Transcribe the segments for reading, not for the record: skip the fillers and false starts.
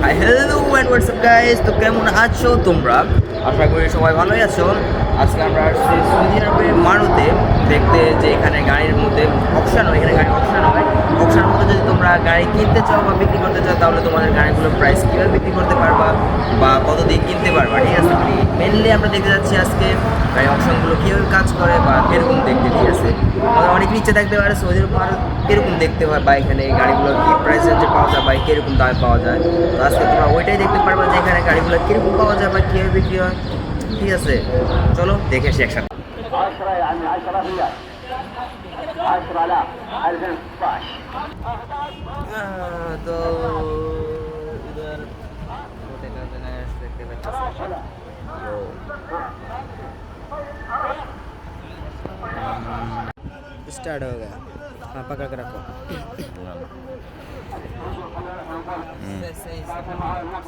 Hi hello and WhatsApp guys, তো কেমন আছো তোমরা? আশা করি সবাই ভালোই আছো। আজকে আমরা আসছি সৌদি আরবের মারুতে দেখতে, যে এখানে গাড়ির মধ্যে অকশন হয়, এখানে গাড়ি অকশন হয়। অকশনের মধ্যে যদি তোমরা গাড়ি কিনতে চাও বা বিক্রি করতে চাও, তাহলে তোমাদের গাড়িগুলোর প্রাইস কীভাবে বিক্রি করতে পারবা বা কত দিয়ে কিনতে পারবা, ঠিক আছে? মেনলি আমরা দেখতে যাচ্ছি আজকে গাড়ি অকশনগুলো কীভাবে কাজ করে বা কীরকম দেখতে, ঠিক আছে? আমাদের অনেক ইচ্ছে থাকতে পারে সৌদি আরব কীরকম দেখতে হয় বা এখানে এই গাড়িগুলো কী প্রাইস রেঞ্জে পাওয়া যায় বা কীরকম দামে পাওয়া যায়। তো আজকে তোমরা ওইটাই দেখতে পারবা যে এখানে গাড়িগুলো কীরকম পাওয়া যায় বা কীভাবে বিক্রি হয়, ঠিক আছে? চলো দেখে আসি একসাথে। 10 يا عمي 10 ريال 10 لا 2016 তো इधर छोटे कंटेनर्स देखते पाচ্ছেন। स्टार्ट हो गया। हाँ पकड़ के रखो।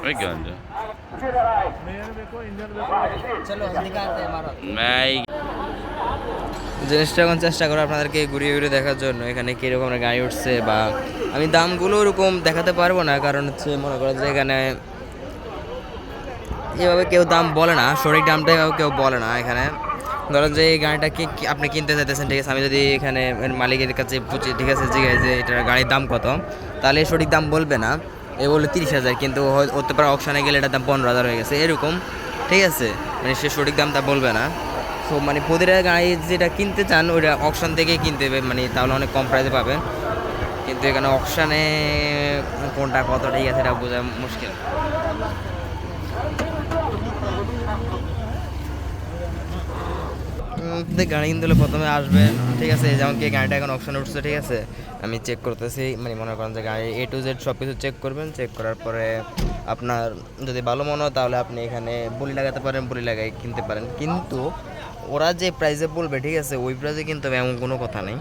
Where you going, dude? चलो हम दिखाते हैं हमारा मैं জিনিসটা এখন চেষ্টা করো আপনাদেরকে ঘুরিয়ে ঘুরিয়ে দেখার জন্য এখানে কীরকম গাড়ি উঠছে, বা আমি দামগুলো ওরকম দেখাতে পারবো না, কারণ হচ্ছে মনে করো যে এখানে এভাবে কেউ দাম বলে না, সঠিক দামটা এভাবে কেউ বলে না। এখানে ধরেন যে এই গাড়িটা কি আপনি কিনতে চাইতেছেন, ঠিক আছে? আমি যদি এখানে মালিকের কাছে পুছি, ঠিক আছে, জিজ্ঞাসা যে এটার গাড়ির দাম কত, তাহলে সঠিক দাম বলবে না। এ বললো 30,000, কিন্তু হতে পারে অকশানে গেলে এটার দাম 15,000 হয়ে গেছে এরকম, ঠিক আছে? মানে সে সঠিক দামটা বলবে না। সো মানে প্রতিটা গাড়ি যেটা কিনতে চান ওইটা অকশান থেকেই কিনতে হবে, মানে তাহলে অনেক কম প্রাইসে পাবেন। কিন্তু এখানে অকশানে কোনটা কত, ঠিক আছে, এটা বোঝা মুশকিল। গাড়ি কিনতে হলে প্রথমে আসবেন, ঠিক আছে? যেমন কি গাড়িটা এখন অপশানে উঠছে, ঠিক আছে? আমি চেক করতেছি, মানে মনে করেন যে গাড়ি A to Z সব কিছু চেক করবেন। চেক করার পরে আপনার যদি ভালো মনে হয় তাহলে আপনি এখানে বলি লাগাতে পারেন, বলি লাগাই কিনতে পারেন। কিন্তু ওরা যে প্রাইসে বলবে, ঠিক আছে, ওই প্রাইসে কিন্তু এমন কোনো কথা নেই।